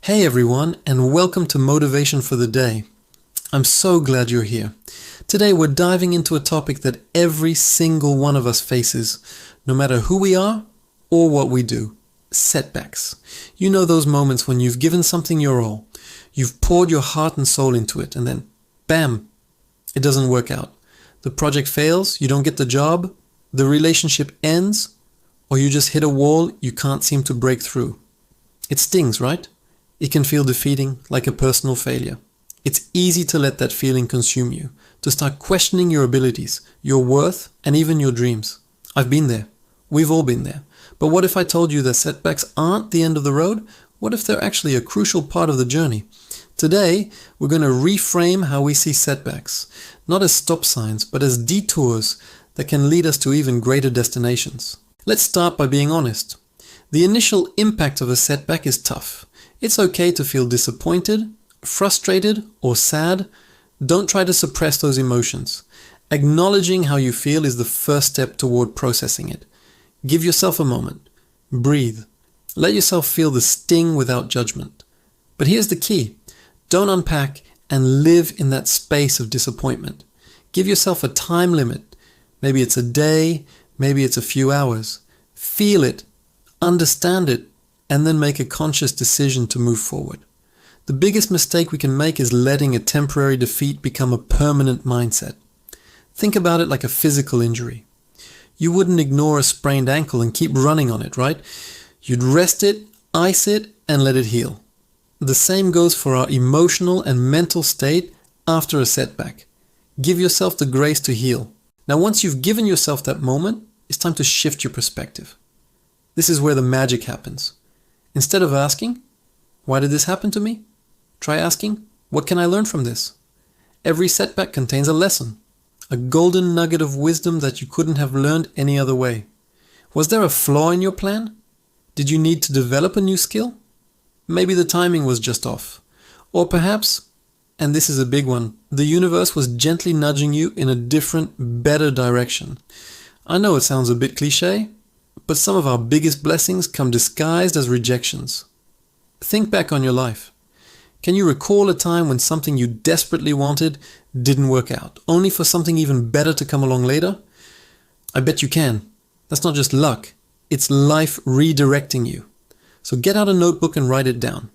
Hey everyone, and welcome to Motivation for the Day. I'm so glad you're here. Today we're diving into a topic that every single one of us faces, no matter who we are or what we do. Setbacks. You know those moments when you've given something your all, you've poured your heart and soul into it, and then, bam, it doesn't work out. The project fails, you don't get the job, the relationship ends, or you just hit a wall you can't seem to break through. It stings, right? It can feel defeating, like a personal failure. It's easy to let that feeling consume you, to start questioning your abilities, your worth, and even your dreams. I've been there. We've all been there. But what if I told you that setbacks aren't the end of the road? What if they're actually a crucial part of the journey? Today, we're going to reframe how we see setbacks, not as stop signs, but as detours that can lead us to even greater destinations. Let's start by being honest. The initial impact of a setback is tough. It's okay to feel disappointed, frustrated, or sad. Don't try to suppress those emotions. Acknowledging how you feel is the first step toward processing it. Give yourself a moment. Breathe. Let yourself feel the sting without judgment. But here's the key. Don't unpack and live in that space of disappointment. Give yourself a time limit. Maybe it's a day, maybe it's a few hours. Feel it, understand it, and then make a conscious decision to move forward. The biggest mistake we can make is letting a temporary defeat become a permanent mindset. Think about it like a physical injury. You wouldn't ignore a sprained ankle and keep running on it, right? You'd rest it, ice it, and let it heal. The same goes for our emotional and mental state after a setback. Give yourself the grace to heal. Now, once you've given yourself that moment, it's time to shift your perspective. This is where the magic happens. Instead of asking, why did this happen to me? Try asking, what can I learn from this? Every setback contains a lesson, a golden nugget of wisdom that you couldn't have learned any other way. Was there a flaw in your plan? Did you need to develop a new skill? Maybe the timing was just off. Or perhaps, and this is a big one, the universe was gently nudging you in a different, better direction. I know it sounds a bit cliché, but some of our biggest blessings come disguised as rejections. Think back on your life. Can you recall a time when something you desperately wanted didn't work out, only for something even better to come along later? I bet you can. That's not just luck, it's life redirecting you. So get out a notebook and write it down.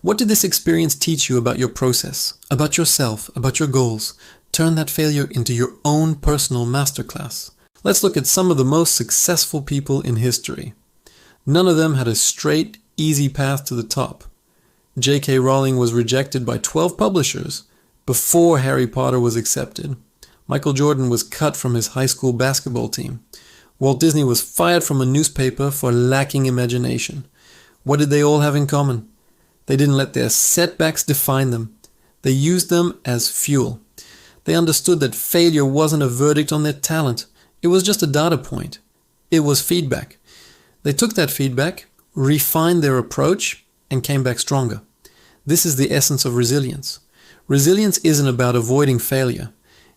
What did this experience teach you about your process, about yourself, about your goals? Turn that failure into your own personal masterclass. Let's look at some of the most successful people in history. None of them had a straight, easy path to the top. J.K. Rowling was rejected by 12 publishers before Harry Potter was accepted. Michael Jordan was cut from his high school basketball team. Walt Disney was fired from a newspaper for lacking imagination. What did they all have in common? They didn't let their setbacks define them. They used them as fuel. They understood that failure wasn't a verdict on their talent. It was just a data point. It was feedback. They took that feedback, refined their approach, and came back stronger. This is the essence of resilience. Resilience isn't about avoiding failure.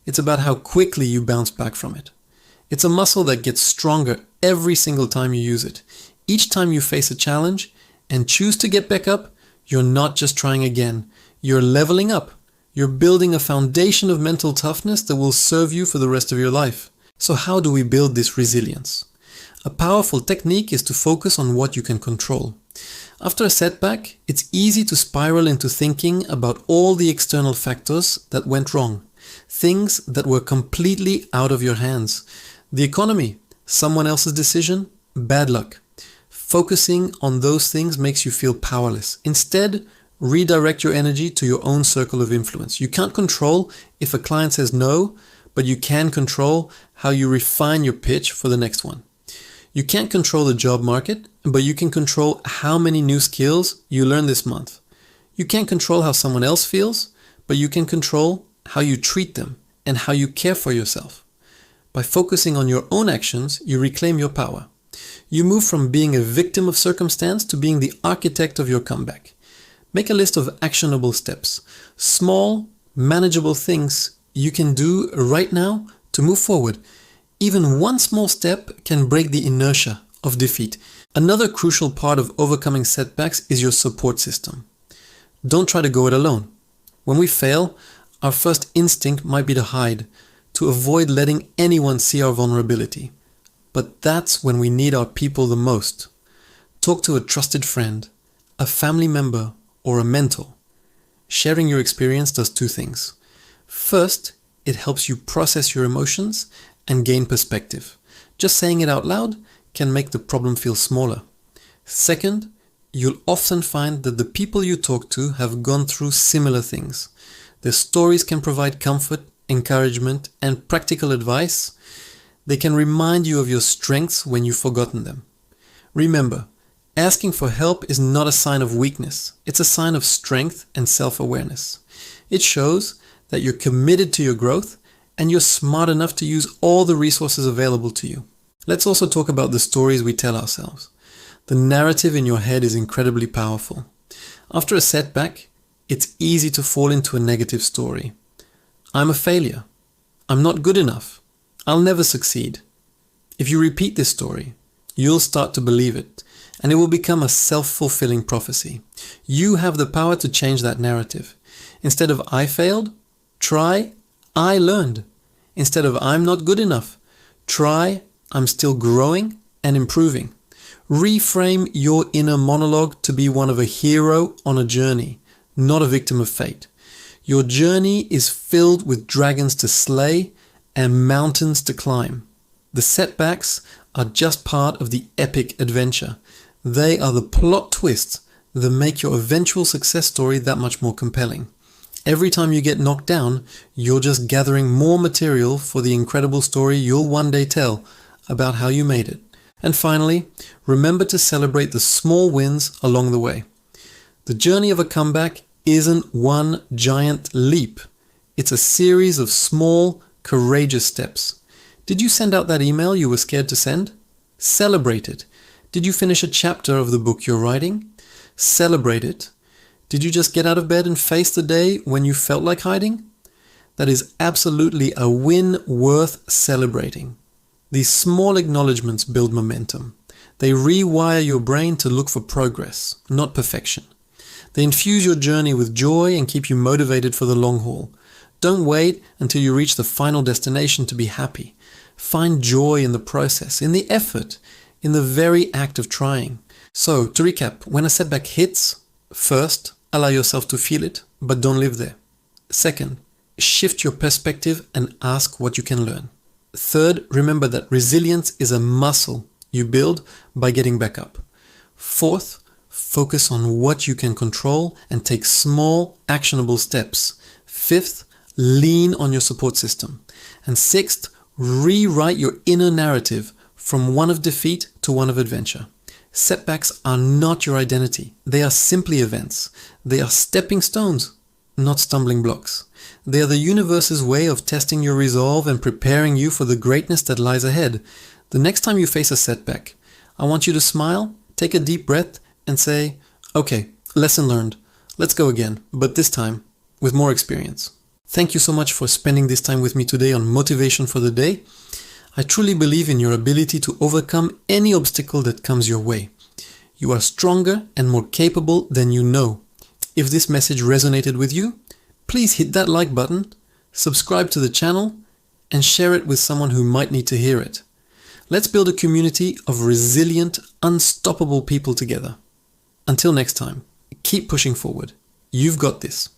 It's about how quickly you bounce back from it. It's a muscle that gets stronger every single time you use it. Each time you face a challenge and choose to get back up, you're not just trying again. You're leveling up. You're building a foundation of mental toughness that will serve you for the rest of your life. So how do we build this resilience? A powerful technique is to focus on what you can control. After a setback, it's easy to spiral into thinking about all the external factors that went wrong, things that were completely out of your hands. The economy, someone else's decision, bad luck. Focusing on those things makes you feel powerless. Instead, redirect your energy to your own circle of influence. You can't control if a client says no, but you can control how you refine your pitch for the next one. You can't control the job market, but you can control how many new skills you learn this month. You can't control how someone else feels, but you can control how you treat them and how you care for yourself. By focusing on your own actions, you reclaim your power. You move from being a victim of circumstance to being the architect of your comeback. Make a list of actionable steps, small, manageable things you can do right now to move forward. Even one small step can break the inertia of defeat. Another crucial part of overcoming setbacks is your support system. Don't try to go it alone. When we fail, our first instinct might be to hide, to avoid letting anyone see our vulnerability. But that's when we need our people the most. Talk to a trusted friend, a family member, or a mentor. Sharing your experience does two things. First, it helps you process your emotions and gain perspective. Just saying it out loud can make the problem feel smaller. Second, you'll often find that the people you talk to have gone through similar things. Their stories can provide comfort, encouragement, and practical advice. They can remind you of your strengths when you've forgotten them. Remember, asking for help is not a sign of weakness. It's a sign of strength and self-awareness. It shows that you're committed to your growth and you're smart enough to use all the resources available to you. Let's also talk about the stories we tell ourselves. The narrative in your head is incredibly powerful. After a setback, it's easy to fall into a negative story. I'm a failure. I'm not good enough. I'll never succeed. If you repeat this story, you'll start to believe it, and it will become a self-fulfilling prophecy. You have the power to change that narrative. Instead of I failed, try I learned. Instead of I'm not good enough, try I'm still growing and improving. Reframe your inner monologue to be one of a hero on a journey, not a victim of fate. Your journey is filled with dragons to slay and mountains to climb. The setbacks are just part of the epic adventure. They are the plot twists that make your eventual success story that much more compelling. Every time you get knocked down, you're just gathering more material for the incredible story you'll one day tell about how you made it. And finally, remember to celebrate the small wins along the way. The journey of a comeback isn't one giant leap. It's a series of small, courageous steps. Did you send out that email you were scared to send? Celebrate it. Did you finish a chapter of the book you're writing? Celebrate it. Did you just get out of bed and face the day when you felt like hiding? That is absolutely a win worth celebrating. These small acknowledgements build momentum. They rewire your brain to look for progress, not perfection. They infuse your journey with joy and keep you motivated for the long haul. Don't wait until you reach the final destination to be happy. Find joy in the process, in the effort, in the very act of trying. So, to recap, when a setback hits, first, allow yourself to feel it, but don't live there. Second, shift your perspective and ask what you can learn. Third, remember that resilience is a muscle you build by getting back up. Fourth, focus on what you can control and take small, actionable steps. Fifth, lean on your support system. And sixth, rewrite your inner narrative from one of defeat to one of adventure. Setbacks are not your identity. They are simply events. They are stepping stones, not stumbling blocks. They are the universe's way of testing your resolve and preparing you for the greatness that lies ahead. The next time you face a setback, I want you to smile, take a deep breath, and say, okay, lesson learned. Let's go again, but this time with more experience. Thank you so much for spending this time with me today on Motivation for the Day. I truly believe in your ability to overcome any obstacle that comes your way. You are stronger and more capable than you know. If this message resonated with you, please hit that like button, subscribe to the channel, and share it with someone who might need to hear it. Let's build a community of resilient, unstoppable people together. Until next time, keep pushing forward. You've got this.